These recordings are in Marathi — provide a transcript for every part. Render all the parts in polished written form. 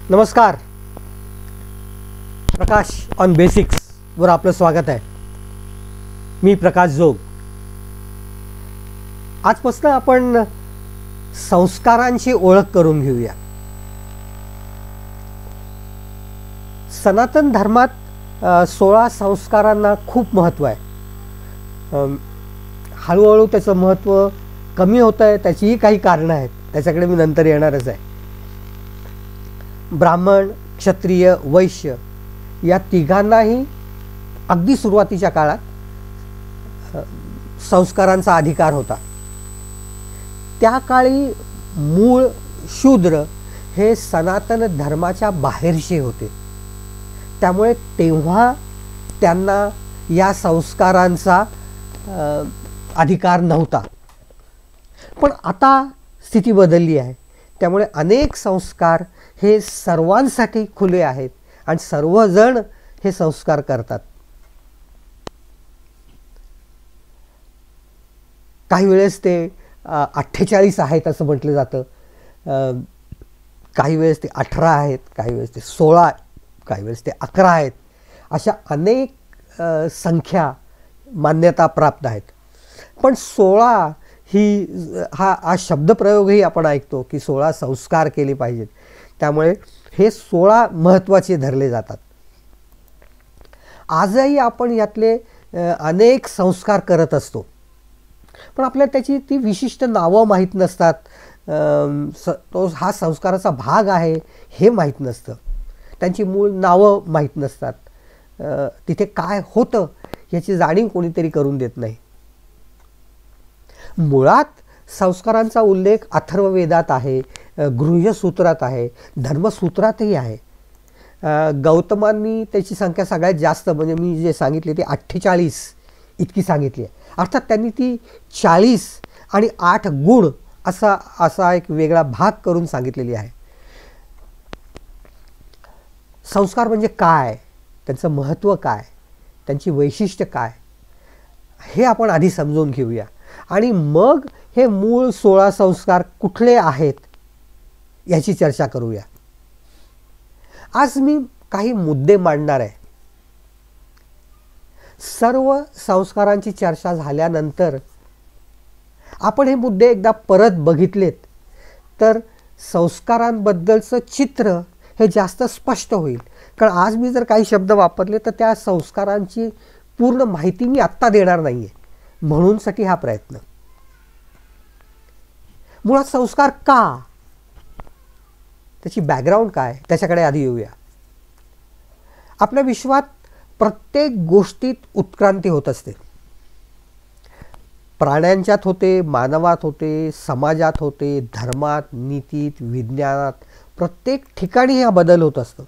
नमस्कार. प्रकाश ऑन बेसिक्स वर आपलं स्वागत आहे. मी प्रकाश जोग. आजपासून आपण संस्कारांची ओळख करून घेऊया. सनातन धर्मात 16 संस्कारांना खूप महत्त्व आहे. हळूहळू त्याचं महत्त्व कमी होत आहे. त्याचीही काही कारणं आहेत, त्याच्याकडे मी नंतर येणारच आहे. ब्राह्मण, क्षत्रिय, वैश्य या तिघांनाही अगदी सुरुवातीच्या काळात संस्कारांचा अधिकार होता. त्या काळी मूळ शूद्र हे सनातन धर्माच्या बाहेरचे होते. त्यामुळे तेव्हा त्यांना या संस्कारांचा अधिकार नव्हता. पण आता स्थिती बदलली आहे. त्यामुळे अनेक संस्कार हे सर्वांसाठी खुले आहेत आणि सर्वजण हे संस्कार करतात. काही वेळेस ते 48 आहेत असं म्हटलं जातं, काही वेळेस ते 18 आहेत, काही वेळेस ते 16, काही वेळेस ते 11 आहेत. अशा अनेक संख्या मान्यता प्राप्त आहेत. पण 16 हा शब्दप्रयोगही आपण ऐकतो की 16 संस्कार केले पाहिजेत. त्यामुळे हे 16 महत्त्वाचे धरले जातात. आजही आपण यातले अनेक संस्कार करत असतो, पण आपल्याला त्याची ती विशिष्ट नावं माहीत नसतात. तो हा संस्काराचा भाग आहे हे माहीत नसतं. त्यांची मूळ नावं माहीत नसतात. तिथे काय होतं याची जाणीव कोणीतरी करून देत नाही. मुळात संस्कारांचा उल्लेख अथर्ववेदात आहे, गृह्यसूत्रात आहे, धर्मसूत्रातही आहे. गौतमांनी त्याची संख्या सगळ्यात जास्त, म्हणजे मी जे सांगितले ते 48 इतकी सांगितली आहे. अर्थात त्यांनी ती 40 आणि 8 गुण असा एक वेगळा भाग करून सांगितलेली आहे. संस्कार म्हणजे काय, त्यांचं महत्त्व काय, त्यांची वैशिष्ट्य काय, हे आपण आधी समजून घेऊया आणि मग हे मूळ 16 संस्कार कुठले आहेत याची चर्चा करूया. आज मी काही मुद्दे मांडणार आहे. सर्व संस्कारांची चर्चा झाल्यानंतर आपण हे मुद्दे एकदा परत बघितलेत तर संस्कारांबद्दलचं चित्र हे जास्त स्पष्ट होईल. कारण आज मी जर काही शब्द वापरले तर त्या संस्कारांची पूर्ण माहिती मी आत्ता देणार नाही आहे. म्हणूनसाठी हा प्रयत्न. मुळात संस्कार का, त्याची बॅकग्राऊंड काय, त्याच्याकडे आधी येऊया. आपल्या विश्वात प्रत्येक गोष्टीत उत्क्रांती होत असते. प्राण्यांच्यात होते, मानवात होते, समाजात होते, धर्मात, नीतीत, विज्ञानात, प्रत्येक ठिकाणी हा बदल होत असतो.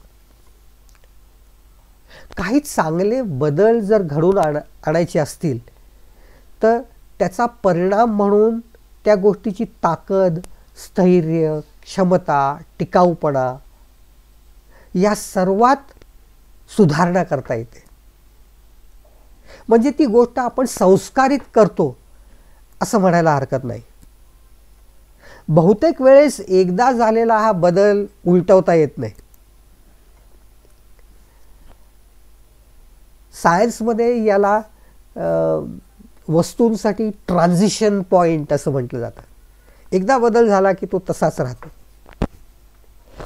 काही चांगले बदल जर घडून आणायचे असतील तर त्याचा परिणाम म्हणून त्या गोष्टीची ताकद, स्थैर्य, क्षमता, टिकाऊपणा या सर्वात सुधारणा करता येते. म्हणजे ती गोष्ट आपण संस्कारित करतो असं म्हणायला हरकत नाही. बहुतेक वेळेस एकदा झालेला हा बदल उलटवता येत नाही. सायन्समध्ये याला वस्तूंसाठी ट्रान्झिशन पॉइंट असं म्हटलं जातं. एकदा बदल झाला की तो तसाच राहतो.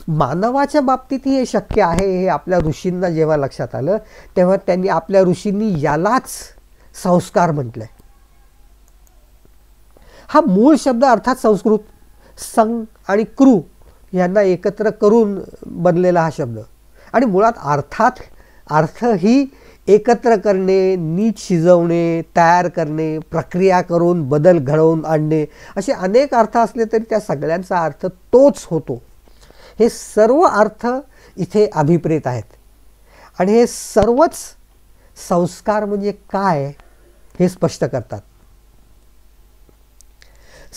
मानवाच्या बाबतीतही हे शक्य आहे हे आपल्या ऋषींना जेव्हा लक्षात आलं तेव्हा त्यांनी आपल्या ऋषींनी यालाच संस्कार म्हटलंय. हा मूळ शब्द अर्थात संस्कृत सं आणि कृ यांना एकत्र करून बनलेला हा शब्द आणि मुळात अर्थ ही एकत्र करणे, नीट शिजवणे, तयार करणे, प्रक्रिया करून बदल घडवून आणणे असे अनेक अर्थ असले तरी त्या सगळ्यांचा अर्थ तोच होतो. हे सर्व अर्थ इथे अभिप्रेत आहेत आणि हे सर्वच संस्कार म्हणजे काय हे स्पष्ट करतात.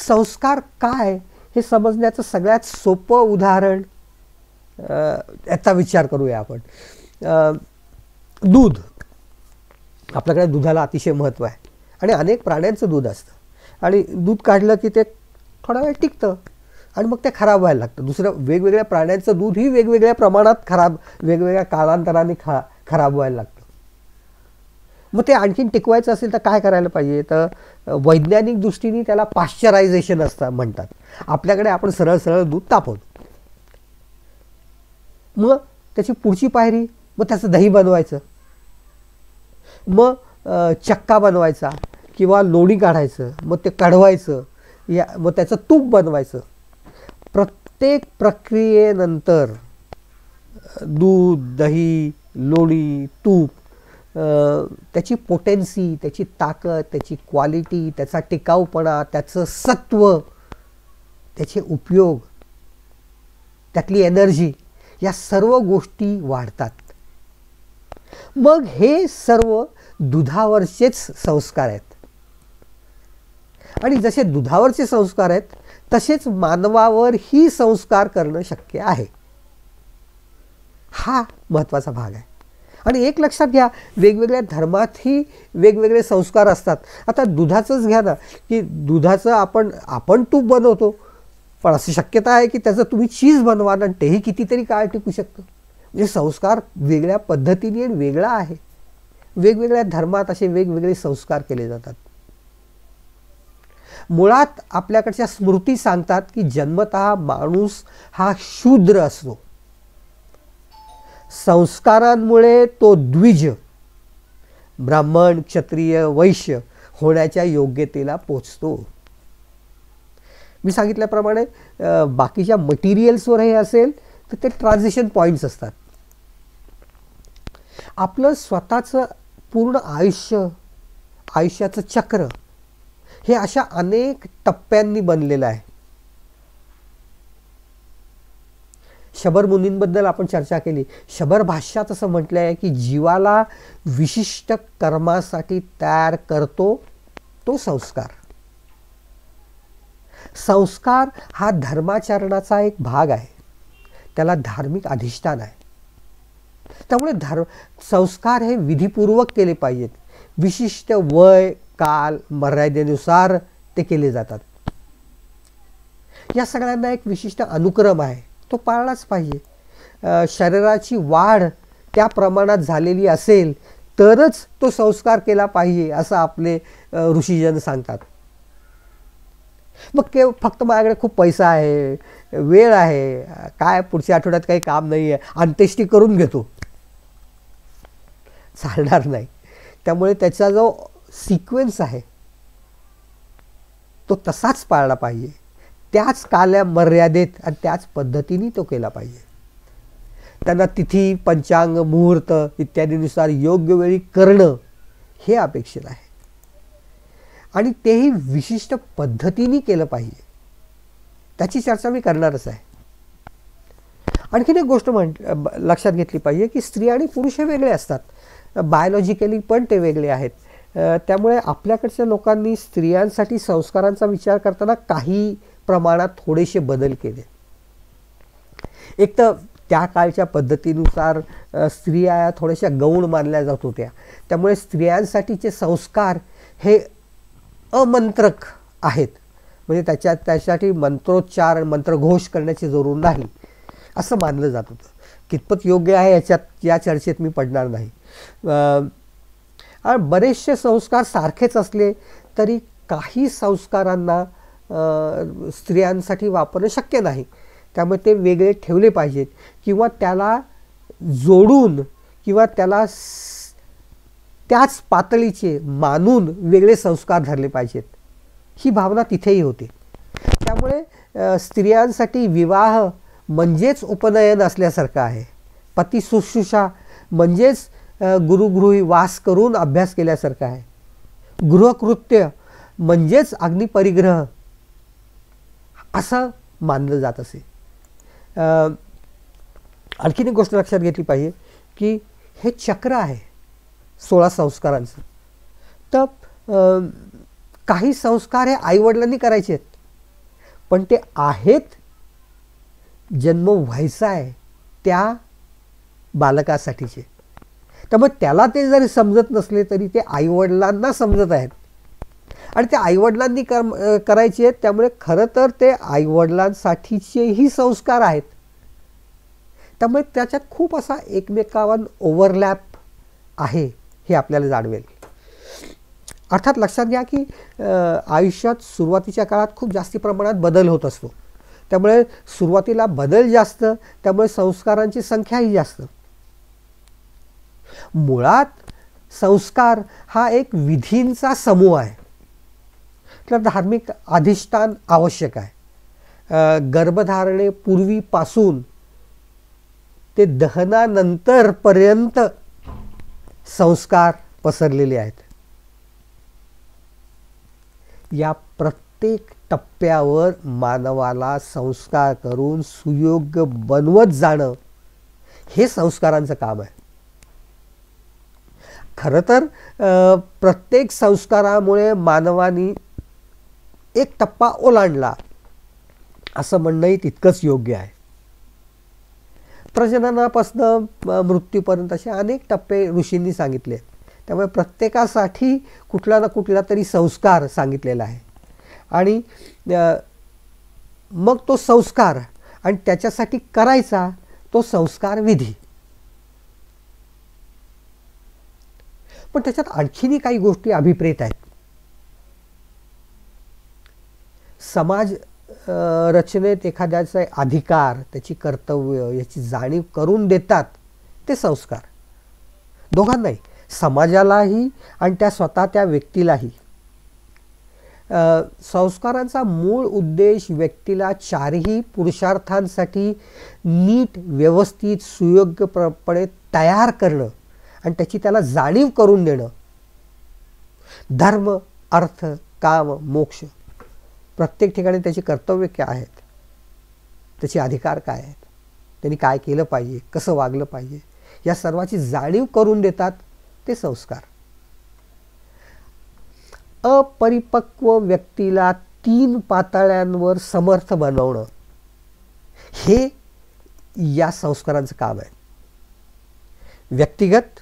संस्कार काय हे समजण्याचं सगळ्यात सोपं उदाहरण याचा विचार करूया आपण. दूध. आपल्याकडे दुधाला अतिशय महत्त्व आहे आणि अनेक प्राण्यांचं दूध असतं आणि दूध काढलं की ते थोडा वेळ टिकतं आणि मग ते खराब व्हायला लागतं. दुसरं वेगवेगळ्या प्राण्यांचं दूधही वेगवेगळ्या प्रमाणात वेगवेगळ्या कालांतराने खराब व्हायला लागतं. मग ते आणखीन टिकवायचं असेल तर काय करायला पाहिजे, तर वैज्ञानिक दृष्टीने त्याला पाश्चरायझेशन म्हणतात. आपल्याकडे आपण सरळ सरळ दूध तापवतो. मग त्याची पुढची पायरी, मग त्याचं दही बनवायचं, मग चक्का बनवायचा किंवा लोणी काढायचं, मग ते कढवायचं, मग त्याचं तूप बनवायचं. प्रत्येक प्रक्रियेनंतर दूध, दही, लोणी, तूप, त्याची पोटेन्सी, त्याची ताकद, त्याची क्वालिटी, त्याचा टिकाऊपणा, त्याचं सत्व, त्याचे उपयोग, त्यातली एनर्जी, या सर्व गोष्टी वाढतात. मग हे सर्व दुधावरचेच संस्कार आहेत. आणि जसे दुधावरचे संस्कार आहेत तसेच मानवावर ही संस्कार करणं शक्य आहे. हा महत्त्वाचा भाग आहे. आणि एक लक्षात घ्या, वेगवेगळ्या धर्मातही वेगवेगळे संस्कार असतात. आता दुधाचंच घ्या ना, की दुधाचं आपण तूप बनवतो, पण अशी शक्यता आहे की त्याचं तुम्ही चीज बनवा आणि तेही कितीतरी काळ टिकू शकतं. म्हणजे संस्कार वेगळ्या पद्धतीने वेगळा आहे. वेगवेगळ्या धर्मात असे वेगवेगळे संस्कार केले जातात. मुळात आपल्याकडच्या स्मृती सांगतात की जन्मतः माणूस हा शूद्र असतो. संस्कारांमुळे तो द्विज, ब्राह्मण, क्षत्रिय, वैश्य होण्याच्या योग्यतेला पोचतो. मी सांगितल्याप्रमाणे बाकीच्या मटेरियल्सवर हे असेल तर ते ट्रान्झिशन पॉईंट्स असतात. आपलं स्वतःचं पूर्ण आयुष्याचं चक्र हे अशा अनेक टप्प्यांनी बनलेलं आहे. शबर मुनींबद्दल आपण चर्चा केली. शबर भाष्यात असं म्हटलं आहे की जीवाला विशिष्ट कर्मासाठी तयार करतो तो संस्कार. संस्कार हा धर्माचरणाचा एक भाग आहे. त्याला धार्मिक अधिष्ठान आहे. त्यामुळे संस्कार हे विधिपूर्वक केले पाहिजेत. विशिष्ट वय, काल, मर्यादेनुसार ते केले जातात. या सगळ्यांना एक विशिष्ट अनुक्रम आहे, तो पाळलाच पाहिजे. शरीराची वाढ त्या प्रमाणात झालेली असेल तरच तो संस्कार केला पाहिजे असं आपले ऋषीजन सांगतात. मग फक्त माझ्याकडे खूप पैसा आहे, वेळ आहे, काय पुढच्या आठवड्यात काही काम नाही आहे, अंत्येष्टी करून घेतो, चालणार नाही. त्यामुळे त्याचा जो सिक्वेन्स आहे तो तसाच पाळला पाहिजे. त्याच काल्या मर्यादेत आणि त्याच पद्धतीने तो केला पाहिजे. त्यांना तिथी, पंचांग, मुहूर्त इत्यादीनुसार योग्य वेळी करणं हे अपेक्षित आहे. आणि तेही विशिष्ट पद्धतीने केलं पाहिजे. त्याची चर्चा मी करणारच आहे. आणखीन एक गोष्ट लक्षात घेतली पाहिजे की स्त्री आणि पुरुष हे वेगळे असतात. बायोलॉजिकली पण ते वेगळे आहेत. त्यामुळे आपल्याकडच्या लोकांनी स्त्रियांसाठी संस्कारांचा विचार करताना काही प्रमाणात थोडेसे बदल केले. एक तर त्या काळच्या पद्धतीनुसार स्त्रिया थोड्याशा गौण मानल्या जात होत्या. त्यामुळे स्त्रियांसाठीचे संस्कार हे अमंत्रक आहेत. म्हणजे त्यासाठी मंत्रोच्चार, मंत्रघोष करण्याची जरूर नाही असं मानलं जात होतं. कितपत योग्य आहे या चर्चेत मी पडणार नाही. आणि बरेचसे संस्कार सारखेच असले तरी काही संस्कारांना स्त्रियांसाठी वापरणं शक्य नाही. त्यामुळे ते वेगळे ठेवले पाहिजेत किंवा त्याला जोडून किंवा त्याला त्याच पातळीचे मानून वेगळे संस्कार धरले पाहिजेत, ही भावना तिथेही होती. त्यामुळे स्त्रियांसाठी विवाह म्हणजेच उपनयन असल्यासारखं आहे. पती शुश्रूषा म्हणजेच गुरुगृही वास करून अभ्यास केल्यासारखं आहे. गृहकृत्य म्हणजेच अग्निपरिग्रह असं मानलं जात असे. आणखीन एक गोष्ट लक्षात घेतली पाहिजे की हे चक्र आहे 16 संस्कारांचं. तर काही संस्कार हे आईवडिलांनी करायचे आहेत, पण ते आहेत जन्म व्हायचा आहे त्या बालकासाठीचे. त्यामुळे त्याला ते जरी समजत नसले तरी ते आईवडिलांना समजत आहेत. आणि ते आईवडिलांनी करायचे आहेत, त्यामुळे खरं तर ते आईवडिलांसाठीचेही संस्कार आहेत. त्यामुळे त्याच्यात खूप असा एकमेकांवर ओव्हरलॅप आहे हे आपल्याला जाणवेल. अर्थात लक्षात घ्या की आयुष्यात सुरुवातीच्या काळात खूप जास्ती प्रमाणात बदल होत असतो. त्यामुळे सुरुवातीला बदल जास्त, त्यामुळे संस्कारांची संख्याही जास्त. मुळात संस्कार हा एक विधींचा समूह आहे. तर धार्मिक अधिष्ठान आवश्यक आहे. गर्भधारणेपूर्वीपासून ते दहनानंतरपर्यंत संस्कार पसरलेले आहेत. या प्रत्येक टप्प्यावर मानवाला संस्कार करून सुयोग्य बनवत जाणं हे संस्कारांचं काम आहे. खरं तर प्रत्येक संस्कारामुळे मानवाने एक टप्पा ओलांडला असं म्हणणंही तितकंच योग्य आहे. प्रजननापासून मृत्यूपर्यंत असे अनेक टप्पे ऋषींनी सांगितले. त्यामुळे प्रत्येकासाठी कुठला ना कुठला तरी संस्कार सांगितलेला आहे. आणि मग तो संस्कार आणि त्याच्यासाठी करायचा तो संस्कार विधी. पण त्याच्यात आणखीनही काही गोष्टी अभिप्रेत आहेत. समाज रचनेत एखाद्याचा अधिकार, त्याची कर्तव्य याची जाणीव करून देतात ते संस्कार. दोघांनाही, समाजालाही आणि त्या व्यक्तीलाही. संस्कारांचा मूळ उद्देश व्यक्तीला चारही पुरुषार्थांसाठी नीट, व्यवस्थित, सुयोग्यपणे तयार करणं आणि त्याची त्याला जाणीव करून देणं. धर्म, अर्थ, काम, मोक्ष प्रत्येक ठिकाणी त्याची कर्तव्य काय आहेत, त्याचे अधिकार काय आहेत, त्यांनी काय केलं पाहिजे, कसं वागलं पाहिजे, या सर्वाची जाणीव करून देतात ते संस्कार. अपरिपक्व व्यक्तीला 3 पातळ्यांवर समर्थ बनवणं हे या संस्कारांचं काम आहे. व्यक्तिगत,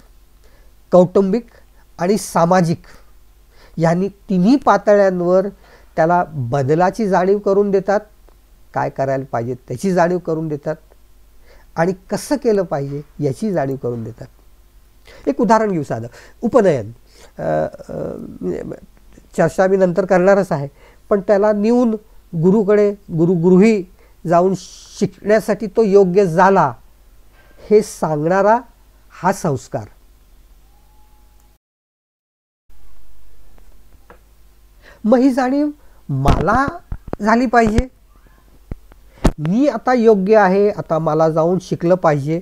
कौटुंबिक आणि सामाजिक यांनी तिन्ही पातळ्यांवर त्याला बदलाची जाणीव करून देतात, काय करायला पाहिजे त्याची जाणीव करून देतात आणि कसं केलं पाहिजे याची जाणीव करून देतात. एक उदाहरण घेऊ साधं. उपनयन चर्चा मी नंतर करणारच आहे, पण त्याला नेऊन गुरुकडे गुरुगृही जाऊन शिकण्यासाठी तो योग्य झाला हे सांगणारा हा संस्कार. मग ही जाणीव मला झाली पाहिजे, मी आता योग्य आहे, आता मला जाऊन शिकलं पाहिजे.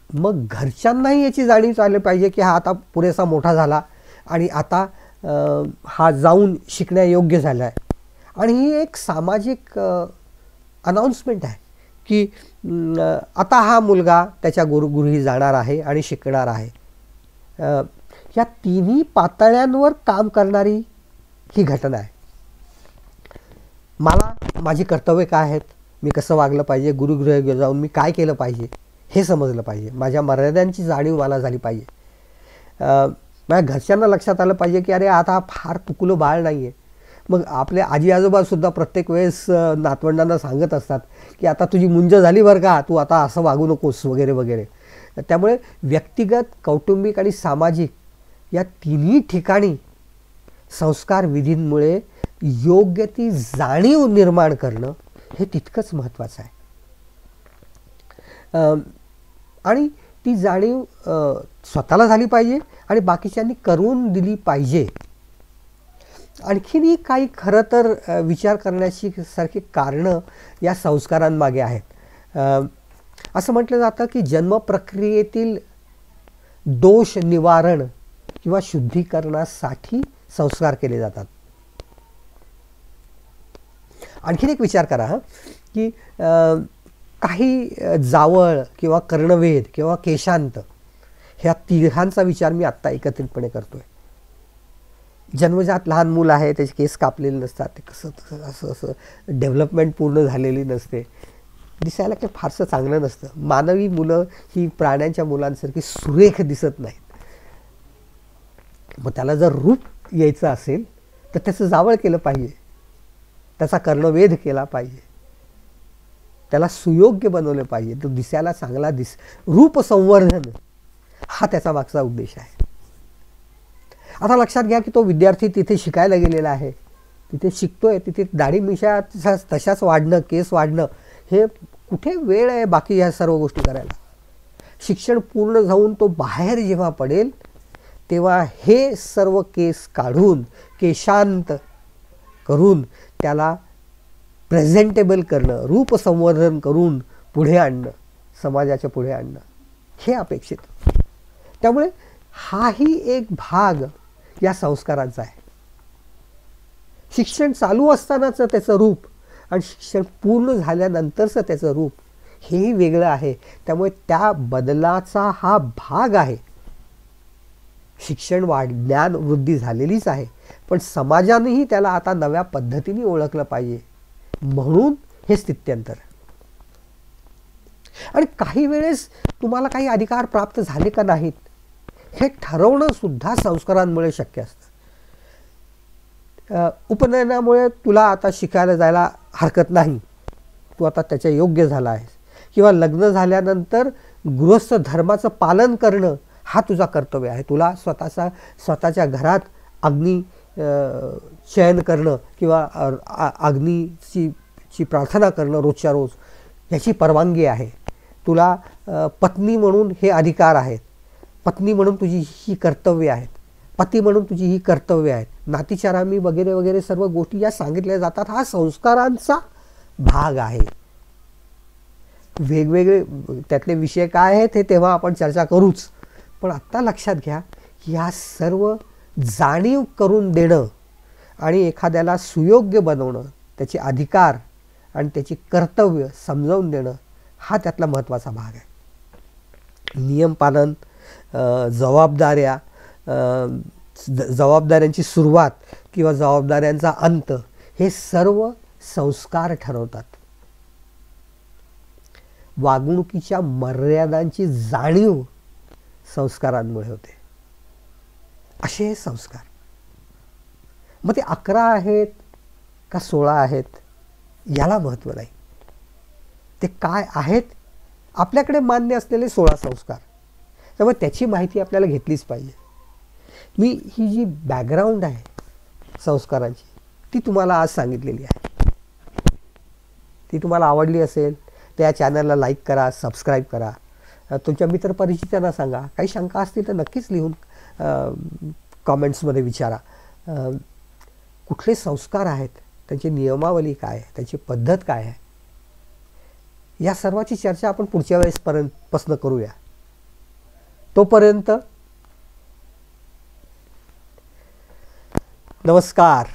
मग घरच्यांनाही याची जाणीव झाली पाहिजे की हा आता पुरेसा मोठा झाला आणि आता हा जाऊन शिकण्यायोग्य झाला आहे. आणि ही एक सामाजिक अनाउन्समेंट आहे की आता हा मुलगा त्याच्या गुरुगृही जाणार आहे आणि शिकणार आहे. या तिन्ही पातळ्यांवर काम करणारी ही घटना आहे. मला माझी कर्तव्य काय आहेत, मी कसं वागलं पाहिजे, गुरुगृही जाऊन मी काय केलं पाहिजे हे समजलं पाहिजे, माझ्या मर्यादांची जाणीव मला झाली पाहिजे. माझ्या घरच्यांना लक्षात आलं पाहिजे की अरे आता फार तुकुलं बाळ नाही आहे. मग आपले आजी आजोबासुद्धा प्रत्येक वेळेस नातवंडांना सांगत असतात की आता तुझी मुंज झाली बरं का, तू आता असं वागू नकोस वगैरे वगैरे. त्यामुळे व्यक्तिगत, कौटुंबिक आणि सामाजिक या तिन्ही ठिकाणी संस्कार विधींमुळे योग्य ती जाणीव निर्माण करणं हे तितकंच महत्त्वाचं आहे. आणि ती जाणीव स्वतःला झाली पाहिजे आणि बाकीच्यांनी करून दिली पाहिजे. आणखीनही काही खरं तर विचार करण्याची सारखी कारणं या संस्कारांमागे आहेत. असं म्हटलं जातं की जन्म प्रक्रियेतील दोष निवारण किंवा शुद्धीकरणासाठी संस्कार केले जातात. आणखीन एक विचार करा की काही जावळ किंवा कर्णवेध किंवा केशांत ह्या तिघांचा विचार मी आत्ता एकत्रितपणे करतोय. जन्मजात लहान मुलं आहे, त्याचे केस कापलेले नसतात, ते कसं असं डेव्हलपमेंट पूर्ण झालेली नसते, दिसायला काही फारसं चांगलं नसतं. मानवी मुलं ही प्राण्यांच्या मुलांसारखी सुरेख दिसत नाहीत. मग त्याला जर रूप यायचं असेल तर त्याचं जावळ केलं पाहिजे, त्याचा कर्णवेध केला पाहिजे, त्याला सुयोग्य बनवलं पाहिजे, तो दिसायला चांगला रूप संवर्धन हा त्याचा मागचा उद्देश आहे. आता लक्षात घ्या की तो विद्यार्थी तिथे शिकायला गेलेला आहे, तिथे शिकतोय, तिथे दाढी मिशा तशाच वाढणं, केस वाढणं, हे कुठे वेळ आहे बाकी ह्या सर्व गोष्टी करायला. शिक्षण पूर्ण जाऊन तो बाहेर जेव्हा पडेल तेव्हा हे सर्व केस काढून केशांत करून त्याला प्रेझेंटेबल करणं, रूप संवर्धन करून पुढे आणणं, समाजाच्या पुढे आणणं हे अपेक्षित. त्यामुळे हाही एक भाग या संस्कारांचा आहे. शिक्षण चालू असतानाचं त्याचं रूप आणि शिक्षण पूर्ण झाल्यानंतरचं त्याचं रूप हेही वेगळं आहे. त्यामुळे त्या बदलाचा हा भाग आहे. शिक्षण ज्ञान वृद्धी झालेलीच आहे, पण समाजानेही त्याला आता नव्या पद्धतीने ओळखलं पाहिजे, म्हणून हे स्थित्यंतर. आणि काही वेळेस तुम्हाला काही अधिकार प्राप्त झाले का नाहीत हे ठरवणं सुद्धा संस्कारांमुळे शक्य असतं. उपनयनामुळे तुला आता शिकायला जायला हरकत नाही, तू आता त्याच्या योग्य झाला आहेस, किंवा लग्न झाल्यानंतर गृहस्थ धर्माचं पालन करणं हा तुझा कर्तव्य आहे. तुला स्वतःच्या घरात अग्नी शयन करणं किंवा अग्नीची प्रार्थना करणं रोजच्या रोज याची परवानगी आहे. तुला पत्नी म्हणून हे अधिकार आहेत, पत्नी म्हणून तुझी ही कर्तव्य आहेत, पती म्हणून तुझी ही कर्तव्य आहेत. नातीचारामी वगैरे वगैरे सर्व गोष्टी या सांगितल्या जातात. हा संस्कारांचा भाग आहे. वेगवेगळे त्यातले विषय काय आहेत हे तेव्हा आपण चर्चा करूच, पण आत्ता लक्षात घ्या की ह्या सर्व जाणीव करून देणं आणि एखाद्याला सुयोग्य बनवणं, त्याचे अधिकार आणि त्याची कर्तव्य समजावून देणं हा त्यातला महत्त्वाचा भाग आहे. नियम पालन, जबाबदाऱ्यांची सुरुवात किंवा जबाबदाऱ्यांचा अंत हे सर्व संस्कार ठरवतात. वागणुकीच्या मर्यादांची जाणीव संस्कारांमुळे होते. असे हे संस्कार. मग ते 11 आहेत का 16 आहेत याला महत्त्व नाही. ते काय आहेत, आपल्याकडे मान्य असलेले 16 संस्कार. त्यामुळे त्याची माहिती आपल्याला घेतलीच पाहिजे. मी ही जी बॅकग्राऊंड आहे संस्कारांची ती तुम्हाला आज सांगितलेली आहे. ती तुम्हाला आवडली असेल तर या चॅनलला लाईक करा, सबस्क्राईब करा, तुमच्या मित्रपरिचितांना सांगा. काही शंका असतील तर नक्कीच लिहून कॉमेंट्समध्ये विचारा. कुठले संस्कार आहेत, त्यांची नियमावली काय आहे, त्यांची पद्धत काय आहे, या सर्वाची चर्चा आपण पुढच्या वेळेसपासून करूया. तोपर्यंत नमस्कार.